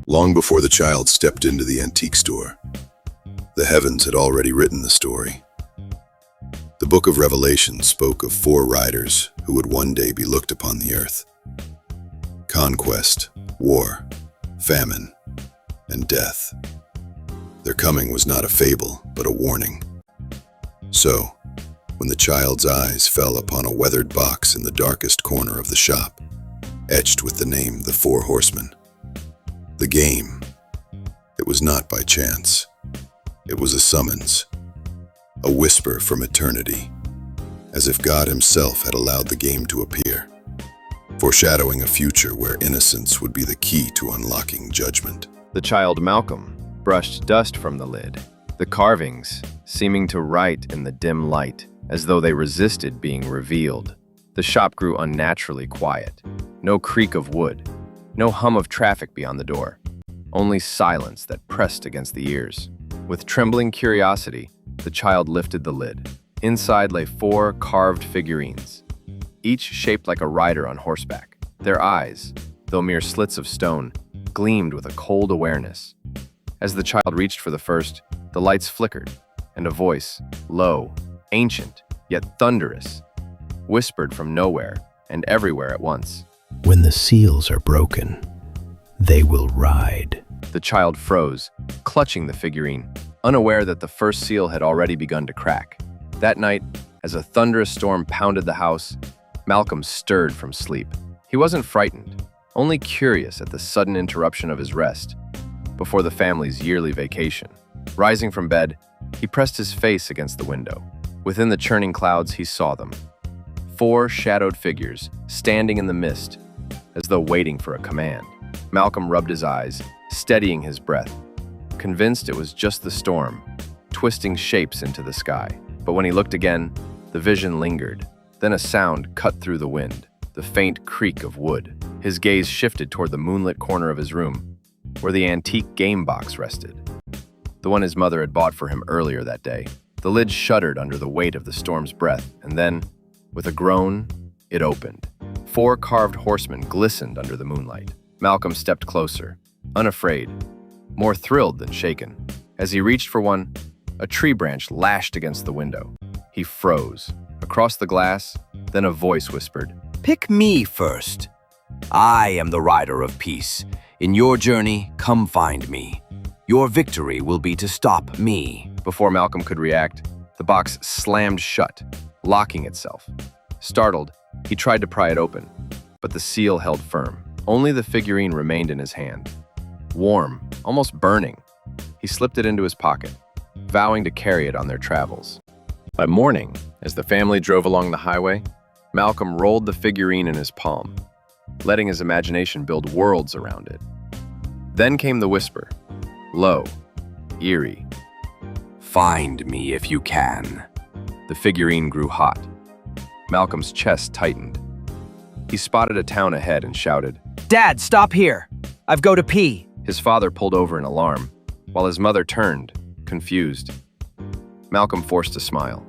Long before the child stepped into the antique store, the heavens had already written the story. The book of Revelation spoke of four riders who would one day be looked upon the earth. Conquest, war, famine, and death. Their coming was not a fable, but a warning. So, when the child's eyes fell upon a weathered box in the darkest corner of the shop, etched with the name the Four Horsemen, the game, it was not by chance. It was a summons, a whisper from eternity, as if God himself had allowed the game to appear, foreshadowing a future where innocence would be the key to unlocking judgment. The child Malcolm brushed dust from the lid, the carvings seeming to write in the dim light, as though they resisted being revealed. The shop grew unnaturally quiet. No creak of wood, no hum of traffic beyond the door, only silence that pressed against the ears. With trembling curiosity, the child lifted the lid. Inside lay four carved figurines, each shaped like a rider on horseback. Their eyes, though mere slits of stone, gleamed with a cold awareness. As the child reached for the first, the lights flickered, and a voice, low, ancient, yet thunderous, whispered from nowhere and everywhere at once. When the seals are broken, they will ride. The child froze, clutching the figurine, unaware that the first seal had already begun to crack. That night, as a thunderous storm pounded the house, Malcolm stirred from sleep. He wasn't frightened, only curious at the sudden interruption of his rest before the family's yearly vacation. Rising from bed, he pressed his face against the window. Within the churning clouds, he saw them. Four shadowed figures standing in the mist, as though waiting for a command. Malcolm rubbed his eyes, steadying his breath, convinced it was just the storm, twisting shapes into the sky. But when he looked again, the vision lingered. Then a sound cut through the wind, the faint creak of wood. His gaze shifted toward the moonlit corner of his room, where the antique game box rested, the one his mother had bought for him earlier that day. The lid shuddered under the weight of the storm's breath, and then, with a groan, it opened. Four carved horsemen glistened under the moonlight. Malcolm stepped closer, unafraid, more thrilled than shaken. As he reached for one, a tree branch lashed against the window. He froze. Across the glass, then a voice whispered, "Pick me first. I am the rider of peace. In your journey, come find me. Your victory will be to stop me." Before Malcolm could react, the box slammed shut, locking itself. Startled, he tried to pry it open, but the seal held firm. Only the figurine remained in his hand. Warm, almost burning, he slipped it into his pocket, vowing to carry it on their travels. By morning, as the family drove along the highway, Malcolm rolled the figurine in his palm, letting his imagination build worlds around it. Then came the whisper, low, eerie. "Find me if you can." The figurine grew hot. Malcolm's chest tightened. He spotted a town ahead and shouted, "Dad, stop here! I've go to pee." His father pulled over in alarm, while his mother turned, confused. Malcolm forced a smile.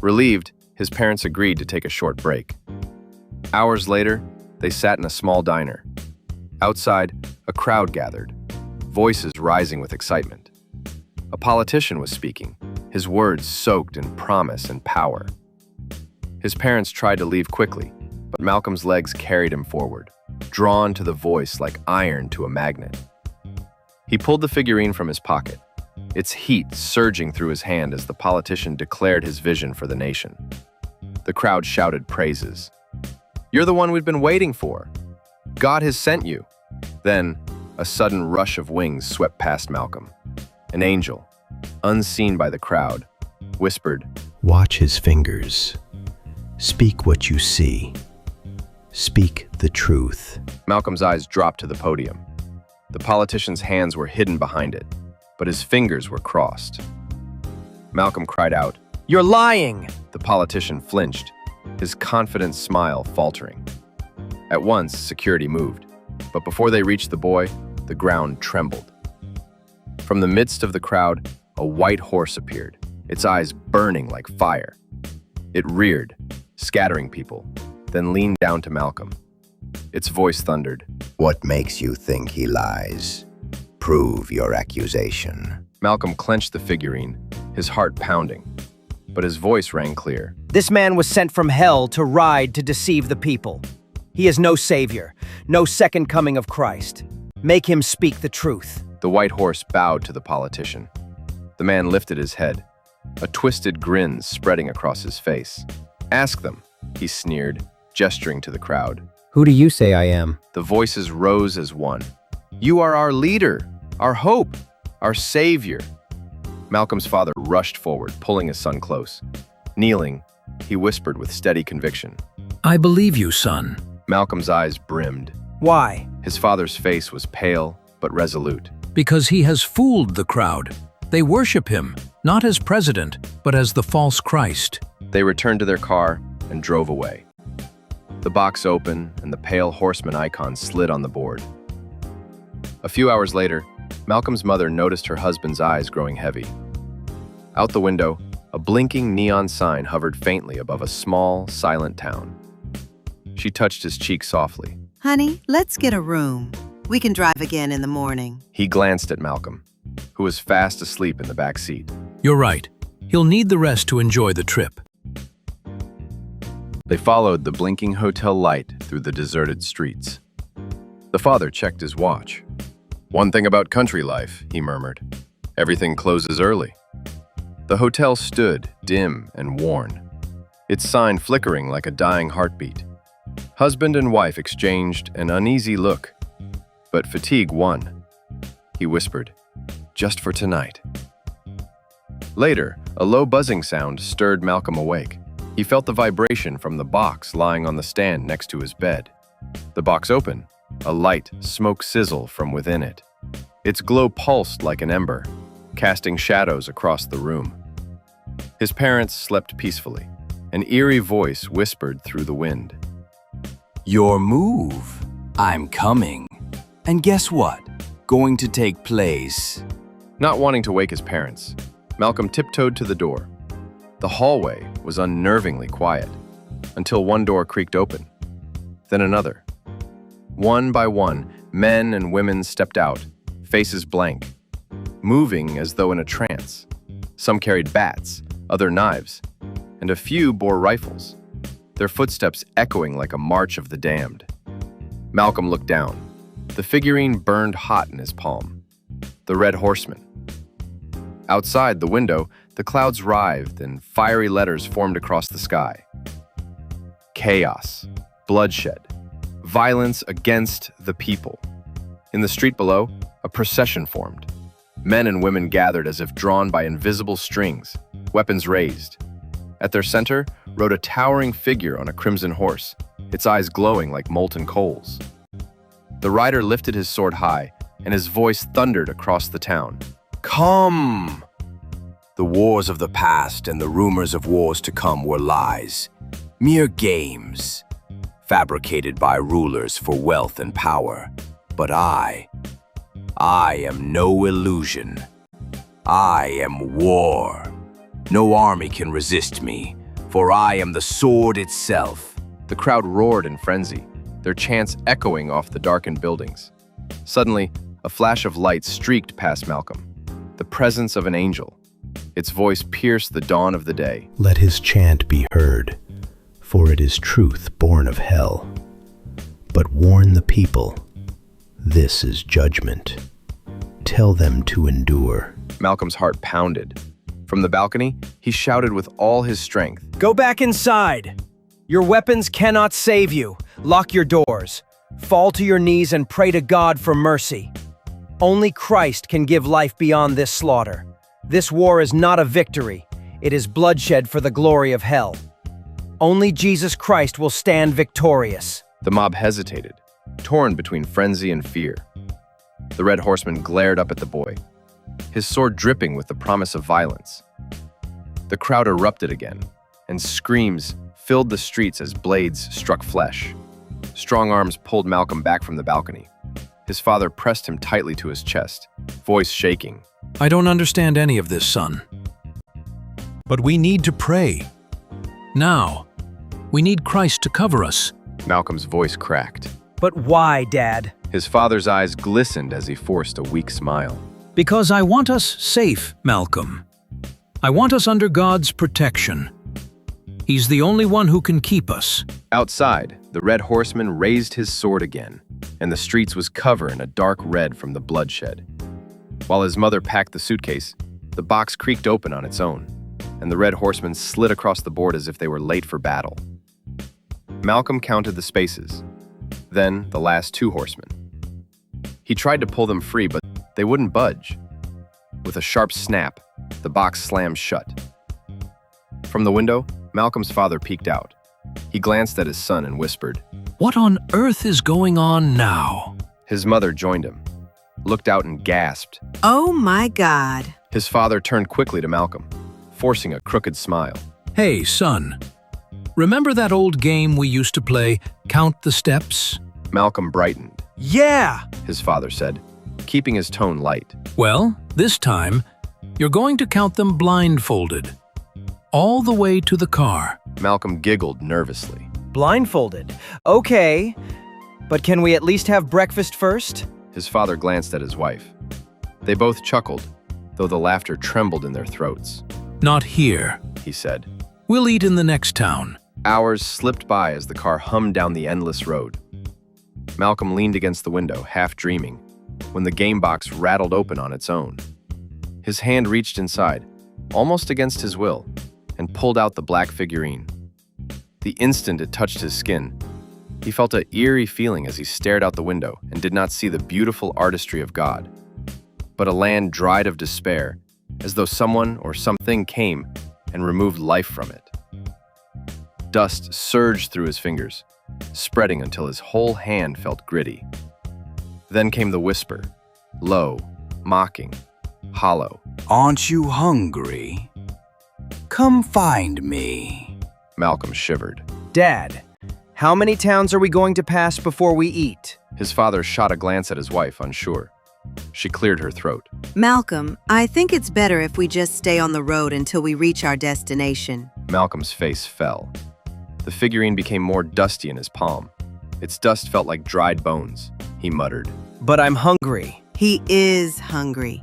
Relieved, his parents agreed to take a short break. Hours later, they sat in a small diner. Outside, a crowd gathered, voices rising with excitement. A politician was speaking, his words soaked in promise and power. His parents tried to leave quickly, but Malcolm's legs carried him forward, drawn to the voice like iron to a magnet. He pulled the figurine from his pocket, its heat surging through his hand as the politician declared his vision for the nation. The crowd shouted praises. "You're the one we've been waiting for. God has sent you." Then, a sudden rush of wings swept past Malcolm. An angel, unseen by the crowd, whispered, Watch his fingers. Speak what you see. Speak the truth. Malcolm's eyes dropped to the podium. The politician's hands were hidden behind it, but his fingers were crossed. Malcolm cried out, "You're lying!" The politician flinched, his confident smile faltering. At once, security moved, but before they reached the boy, the ground trembled. From the midst of the crowd, a white horse appeared, its eyes burning like fire. It reared, scattering people, then leaned down to Malcolm. Its voice thundered, "What makes you think he lies? Prove your accusation. Malcolm clenched the figurine, his heart pounding, but his voice rang clear. This man was sent from hell to ride to deceive the people. He is no savior, no second coming of Christ. Make him speak the truth. The white horse bowed to the politician. The man lifted his head, a twisted grin spreading across his face. Ask them, he sneered, gesturing to the crowd. Who do you say I am? The voices rose as one. You are our leader, our hope, our savior. Malcolm's father rushed forward, pulling his son close. Kneeling, he whispered with steady conviction. I believe you, son. Malcolm's eyes brimmed. Why? His father's face was pale but resolute. Because he has fooled the crowd. They worship him, not as president, but as the false Christ. They returned to their car and drove away. The box opened and the pale horseman icon slid on the board. A few hours later, Malcolm's mother noticed her husband's eyes growing heavy. Out the window, a blinking neon sign hovered faintly above a small, silent town. She touched his cheek softly. Honey, let's get a room. We can drive again in the morning. He glanced at Malcolm, who was fast asleep in the back seat. You're right. He'll need the rest to enjoy the trip. They followed the blinking hotel light through the deserted streets. The father checked his watch. One thing about country life, he murmured. Everything closes early. The hotel stood, dim and worn, its sign flickering like a dying heartbeat. Husband and wife exchanged an uneasy look, but fatigue won. He whispered, just for tonight. Later, a low buzzing sound stirred Malcolm awake. He felt the vibration from the box lying on the stand next to his bed. The box opened, a light smoke sizzle from within it. Its glow pulsed like an ember, casting shadows across the room. His parents slept peacefully. An eerie voice whispered through the wind. Your move. I'm coming. And guess what? Going to take place. Not wanting to wake his parents, Malcolm tiptoed to the door. The hallway was unnervingly quiet, until one door creaked open, then another. One by one, men and women stepped out, faces blank, moving as though in a trance. Some carried bats, other knives, and a few bore rifles, their footsteps echoing like a march of the damned. Malcolm looked down. The figurine burned hot in his palm. The Red Horseman. Outside the window, the clouds writhed and fiery letters formed across the sky. Chaos, bloodshed, violence against the people. In the street below, a procession formed. Men and women gathered as if drawn by invisible strings, weapons raised. At their center rode a towering figure on a crimson horse, its eyes glowing like molten coals. The rider lifted his sword high, and his voice thundered across the town. Come! The wars of the past and the rumors of wars to come were lies, mere games, fabricated by rulers for wealth and power. But I am no illusion. I am war. No army can resist me, for I am the sword itself. The crowd roared in frenzy, their chants echoing off the darkened buildings. Suddenly, a flash of light streaked past Malcolm, the presence of an angel. Its voice pierced the dawn of the day. Let his chant be heard, for it is truth born of hell. But warn the people, this is judgment. Tell them to endure. Malcolm's heart pounded. From the balcony, he shouted with all his strength. Go back inside. Your weapons cannot save you. Lock your doors. Fall to your knees and pray to God for mercy. Only Christ can give life beyond this slaughter. This war is not a victory. It is bloodshed for the glory of hell. Only Jesus Christ will stand victorious. The mob hesitated, torn between frenzy and fear. The Red Horseman glared up at the boy, his sword dripping with the promise of violence. The crowd erupted again, and screams filled the streets as blades struck flesh. Strong arms pulled Malcolm back from the balcony. His father pressed him tightly to his chest, voice shaking. I don't understand any of this, son. But we need to pray. Now, we need Christ to cover us. Malcolm's voice cracked. But why, Dad? His father's eyes glistened as he forced a weak smile. Because I want us safe, Malcolm. I want us under God's protection. He's the only one who can keep us. Outside, the Red Horseman raised his sword again, and the streets was covered in a dark red from the bloodshed. While his mother packed the suitcase, the box creaked open on its own, and the Red Horseman slid across the board as if they were late for battle. Malcolm counted the spaces, then the last 2 horsemen. He tried to pull them free, but they wouldn't budge. With a sharp snap, the box slammed shut. From the window, Malcolm's father peeked out. He glanced at his son and whispered, What on earth is going on now? His mother joined him, looked out and gasped. Oh my God. His father turned quickly to Malcolm, forcing a crooked smile. Hey, son. Remember that old game we used to play, Count the Steps? Malcolm brightened. Yeah! His father said, keeping his tone light. Well, this time, you're going to count them blindfolded. All the way to the car. Malcolm giggled nervously. Blindfolded. Okay, but can we at least have breakfast first? His father glanced at his wife. They both chuckled, though the laughter trembled in their throats. Not here, he said. We'll eat in the next town. Hours slipped by as the car hummed down the endless road. Malcolm leaned against the window, half dreaming, when the game box rattled open on its own. His hand reached inside, almost against his will, and pulled out the black figurine. The instant it touched his skin, he felt an eerie feeling as he stared out the window and did not see the beautiful artistry of God, but a land dried of despair, as though someone or something came and removed life from it. Dust surged through his fingers, spreading until his whole hand felt gritty. Then came the whisper, low, mocking, hollow. Aren't you hungry? Come find me. Malcolm shivered. Dad, how many towns are we going to pass before we eat? His father shot a glance at his wife, unsure. She cleared her throat. Malcolm, I think it's better if we just stay on the road until we reach our destination. Malcolm's face fell. The figurine became more dusty in his palm. Its dust felt like dried bones. He muttered. But I'm hungry. He is hungry.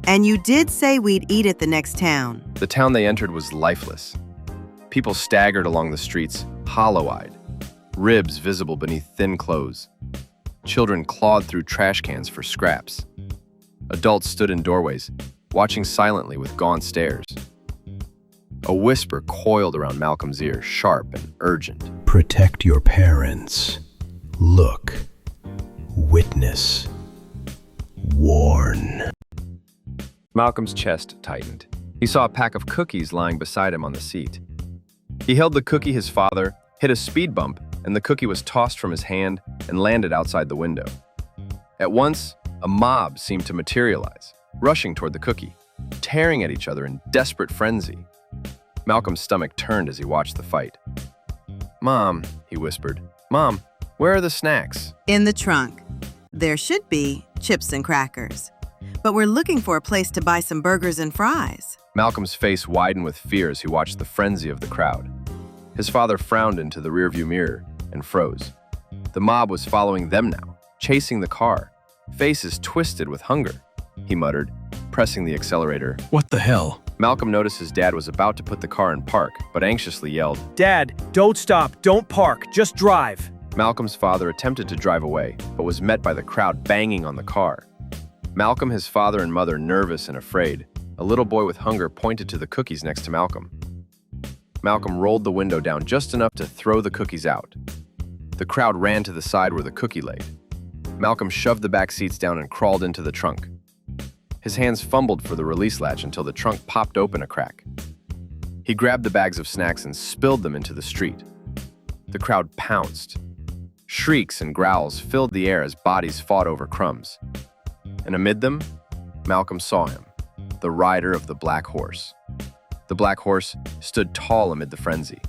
And you did say we'd eat at the next town. The town they entered was lifeless. People staggered along the streets, hollow-eyed, ribs visible beneath thin clothes. Children clawed through trash cans for scraps. Adults stood in doorways, watching silently with gaunt stares. A whisper coiled around Malcolm's ear, sharp and urgent. Protect your parents. Look. Witness. Warn. Malcolm's chest tightened. He saw a pack of cookies lying beside him on the seat. He held the cookie his father, hit a speed bump, and the cookie was tossed from his hand and landed outside the window. At once, a mob seemed to materialize, rushing toward the cookie, tearing at each other in desperate frenzy. Malcolm's stomach turned as he watched the fight. "Mom," he whispered. "Mom, where are the snacks?" In the trunk. There should be chips and crackers. But we're looking for a place to buy some burgers and fries. Malcolm's face widened with fear as he watched the frenzy of the crowd. His father frowned into the rearview mirror and froze. The mob was following them now, chasing the car, faces twisted with hunger. He muttered, pressing the accelerator. What the hell? Malcolm noticed his dad was about to put the car in park, but anxiously yelled. Dad, don't stop, don't park, just drive. Malcolm's father attempted to drive away, but was met by the crowd banging on the car. Malcolm, his father and mother nervous and afraid, a little boy with hunger pointed to the cookies next to Malcolm. Malcolm rolled the window down just enough to throw the cookies out. The crowd ran to the side where the cookie lay. Malcolm shoved the back seats down and crawled into the trunk. His hands fumbled for the release latch until the trunk popped open a crack. He grabbed the bags of snacks and spilled them into the street. The crowd pounced. Shrieks and growls filled the air as bodies fought over crumbs. And amid them, Malcolm saw him, the rider of the black horse. The black horse stood tall amid the frenzy.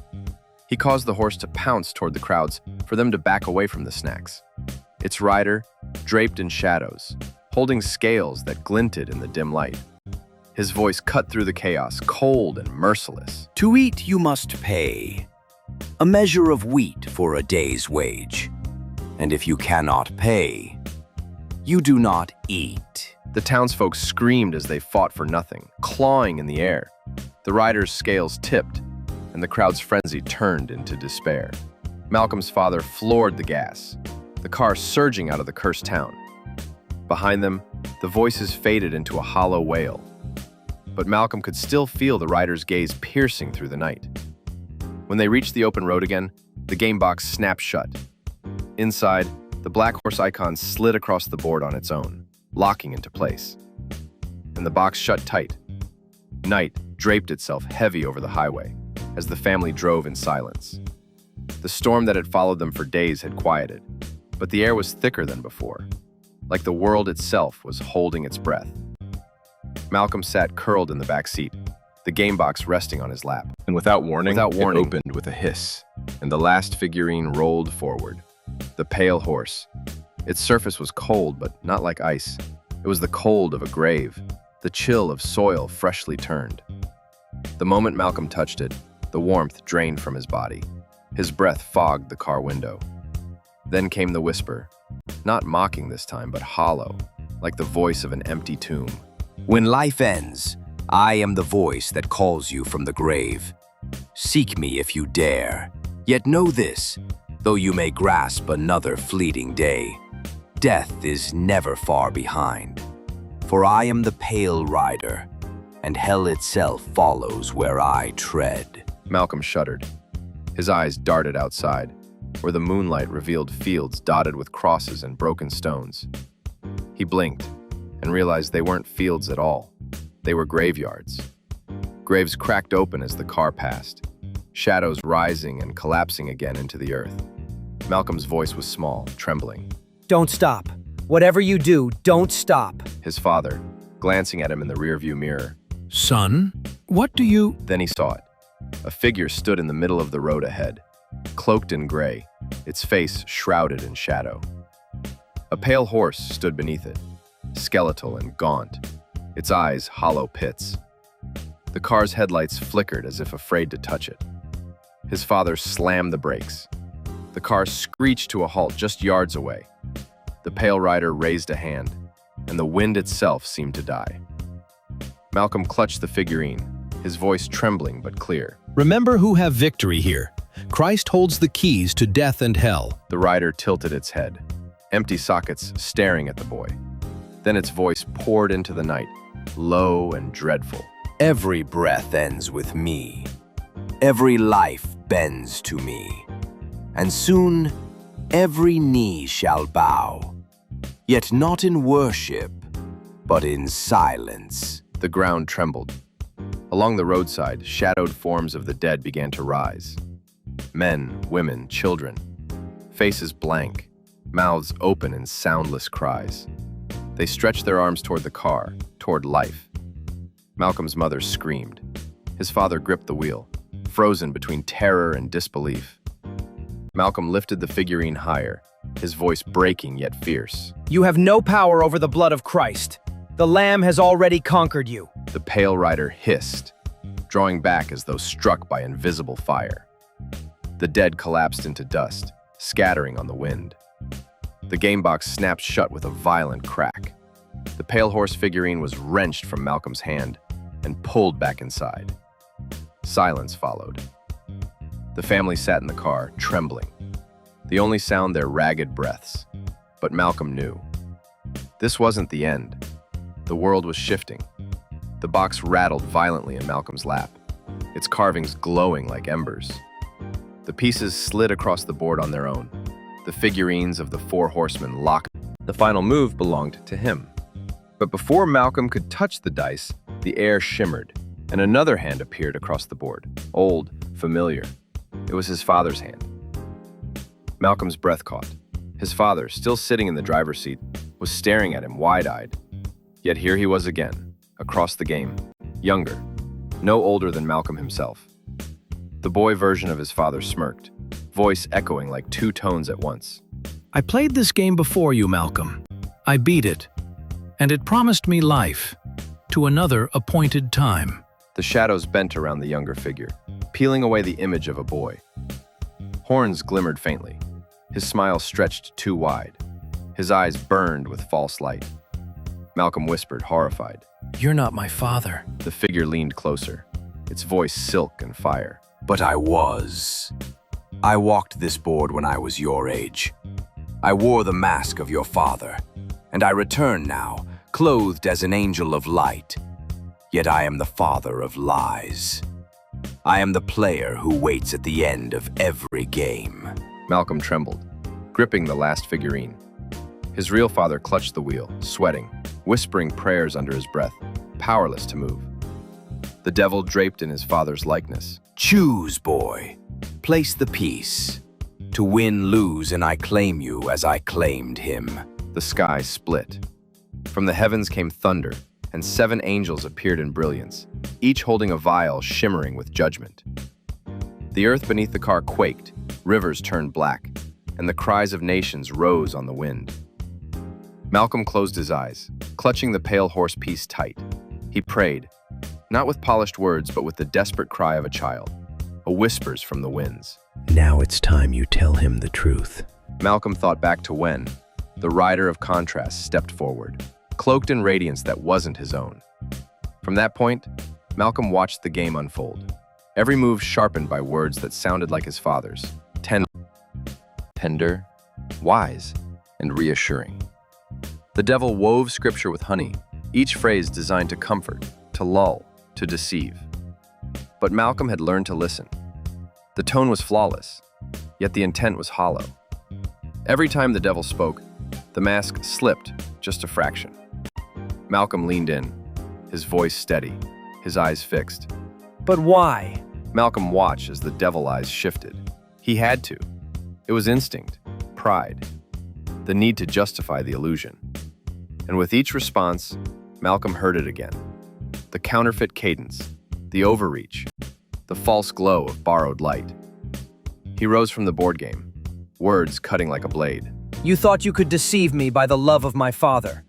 He caused the horse to pounce toward the crowds for them to back away from the snacks. Its rider, draped in shadows, holding scales that glinted in the dim light. His voice cut through the chaos, cold and merciless. To eat you must pay, a measure of wheat for a day's wage. And if you cannot pay, You do not eat. The townsfolk screamed as they fought for nothing, clawing in the air. The riders' scales tipped, and the crowd's frenzy turned into despair. Malcolm's father floored the gas, the car surging out of the cursed town. Behind them, the voices faded into a hollow wail. But Malcolm could still feel the rider's gaze piercing through the night. When they reached the open road again, the game box snapped shut. Inside, the black horse icon slid across the board on its own, locking into place. And the box shut tight. Night draped itself heavy over the highway as the family drove in silence. The storm that had followed them for days had quieted, but the air was thicker than before, like the world itself was holding its breath. Malcolm sat curled in the back seat, the game box resting on his lap. And without warning, it opened opened with a hiss, and the last figurine rolled forward. The pale horse. Its surface was cold, but not like ice. It was the cold of a grave, the chill of soil freshly turned. The moment Malcolm touched it, the warmth drained from his body. His breath fogged the car window. Then came the whisper, not mocking this time, but hollow, like the voice of an empty tomb. When life ends, I am the voice that calls you from the grave. Seek me if you dare. Yet know this, though you may grasp another fleeting day, death is never far behind. For I am the pale rider, and hell itself follows where I tread. Malcolm shuddered. His eyes darted outside, where the moonlight revealed fields dotted with crosses and broken stones. He blinked and realized they weren't fields at all. They were graveyards. Graves cracked open as the car passed, shadows rising and collapsing again into the earth. Malcolm's voice was small, trembling. Don't stop. Whatever you do, don't stop. His father, glancing at him in the rearview mirror. Son, what do you... Then he saw it. A figure stood in the middle of the road ahead, cloaked in gray, its face shrouded in shadow. A pale horse stood beneath it, skeletal and gaunt, its eyes hollow pits. The car's headlights flickered as if afraid to touch it. His father slammed the brakes. The car screeched to a halt just yards away. The pale rider raised a hand, and the wind itself seemed to die. Malcolm clutched the figurine, his voice trembling but clear. Remember who have victory here. Christ holds the keys to death and hell. The rider tilted its head, empty sockets staring at the boy. Then its voice poured into the night, low and dreadful. Every breath ends with me. Every life bends to me. And soon, every knee shall bow. Yet not in worship, but in silence. The ground trembled. Along the roadside, shadowed forms of the dead began to rise. Men, women, children. Faces blank, mouths open in soundless cries. They stretched their arms toward the car, toward life. Malcolm's mother screamed. His father gripped the wheel, frozen between terror and disbelief. Malcolm lifted the figurine higher, his voice breaking yet fierce. You have no power over the blood of Christ. The Lamb has already conquered you. The pale rider hissed, drawing back as though struck by invisible fire. The dead collapsed into dust, scattering on the wind. The game box snapped shut with a violent crack. The pale horse figurine was wrenched from Malcolm's hand and pulled back inside. Silence followed. The family sat in the car, trembling. The only sound their ragged breaths. But Malcolm knew. This wasn't the end. The world was shifting. The box rattled violently in Malcolm's lap, its carvings glowing like embers. The pieces slid across the board on their own, the figurines of the Four Horsemen locked. The final move belonged to him. But before Malcolm could touch the dice, the air shimmered, and another hand appeared across the board, old, familiar. It was his father's hand. Malcolm's breath caught. His father, still sitting in the driver's seat, was staring at him wide-eyed. Yet here he was again, across the game, younger, no older than Malcolm himself. The boy version of his father smirked, voice echoing like two tones at once. I played this game before you, Malcolm. I beat it, and it promised me life, to another appointed time. The shadows bent around the younger figure, peeling away the image of a boy. Horns glimmered faintly. His smile stretched too wide. His eyes burned with false light. Malcolm whispered, horrified. You're not my father. The figure leaned closer, its voice silk and fire. But I was. I walked this board when I was your age. I wore the mask of your father, and I return now, clothed as an angel of light. Yet I am the father of lies. I am the player who waits at the end of every game. Malcolm trembled, gripping the last figurine. His real father clutched the wheel, sweating, whispering prayers under his breath, powerless to move. The devil draped in his father's likeness. Choose, boy. Place the piece. To win, lose, and I claim you as I claimed him. The sky split. From the heavens came thunder, and 7 angels appeared in brilliance, each holding a vial shimmering with judgment. The earth beneath the car quaked, rivers turned black, and the cries of nations rose on the wind. Malcolm closed his eyes, clutching the pale horse piece tight. He prayed, not with polished words, but with the desperate cry of a child, a whispers from the winds. Now it's time you tell him the truth. Malcolm thought back to when the rider of contrast stepped forward, cloaked in radiance that wasn't his own. From that point, Malcolm watched the game unfold, every move sharpened by words that sounded like his father's, tender, wise, and reassuring. The devil wove scripture with honey, each phrase designed to comfort, to lull, to deceive. But Malcolm had learned to listen. The tone was flawless, yet the intent was hollow. Every time the devil spoke, the mask slipped just a fraction. Malcolm leaned in, his voice steady, his eyes fixed. But why? Malcolm watched as the devil eyes shifted. He had to. It was instinct, pride, the need to justify the illusion. And with each response, Malcolm heard it again. The counterfeit cadence, the overreach, the false glow of borrowed light. He rose from the board game, words cutting like a blade. You thought you could deceive me by the love of my father.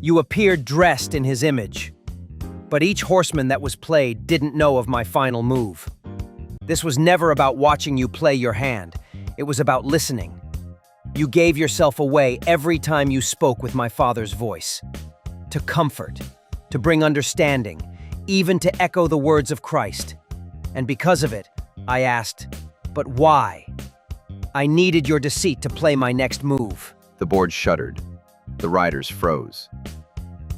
You appeared dressed in his image. But each horseman that was played didn't know of my final move. This was never about watching you play your hand. It was about listening. You gave yourself away every time you spoke with my father's voice. To comfort, to bring understanding, even to echo the words of Christ. And because of it, I asked, but why? I needed your deceit to play my next move. The board shuddered. The riders froze.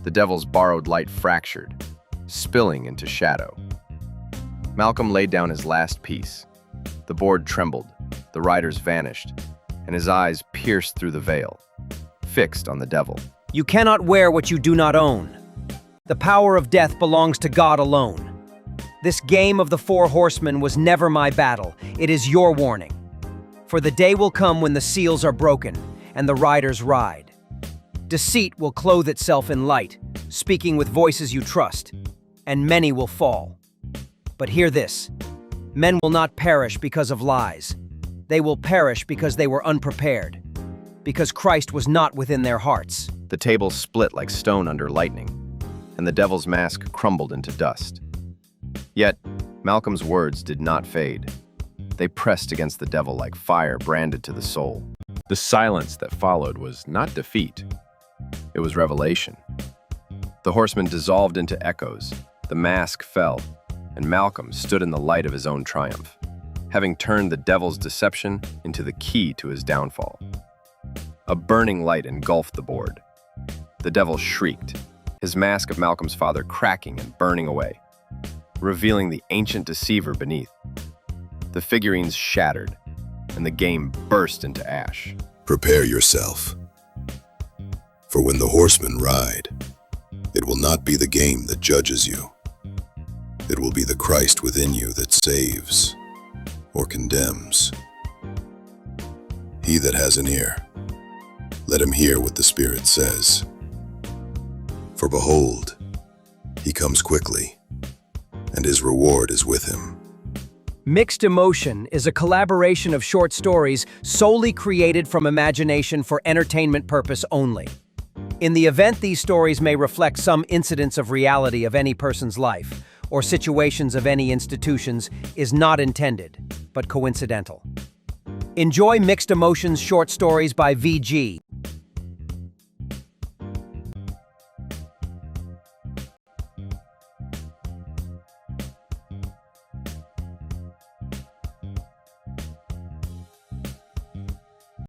The devil's borrowed light fractured, spilling into shadow. Malcolm laid down his last piece. The board trembled, the riders vanished, and his eyes pierced through the veil, fixed on the devil. You cannot wear what you do not own. The power of death belongs to God alone. This game of the Four Horsemen was never my battle. It is your warning. For the day will come when the seals are broken and the riders ride. Deceit will clothe itself in light, speaking with voices you trust, and many will fall. But hear this, men will not perish because of lies. They will perish because they were unprepared, because Christ was not within their hearts. The table split like stone under lightning, and the devil's mask crumbled into dust. Yet, Malcolm's words did not fade. They pressed against the devil like fire branded to the soul. The silence that followed was not defeat. It was revelation. The horsemen dissolved into echoes, the mask fell, and Malcolm stood in the light of his own triumph, having turned the devil's deception into the key to his downfall. A burning light engulfed the board. The devil shrieked, his mask of Malcolm's father cracking and burning away, revealing the ancient deceiver beneath. The figurines shattered, and the game burst into ash. Prepare yourself. For when the horsemen ride, it will not be the game that judges you. It will be the Christ within you that saves or condemns. He that has an ear, let him hear what the Spirit says. For behold, he comes quickly, and his reward is with him. Mixed Emotion is a collaboration of short stories solely created from imagination for entertainment purpose only. In the event these stories may reflect some incidents of reality of any person's life, or situations of any institutions, is not intended, but coincidental. Enjoy Mixed Emotions short stories by VG.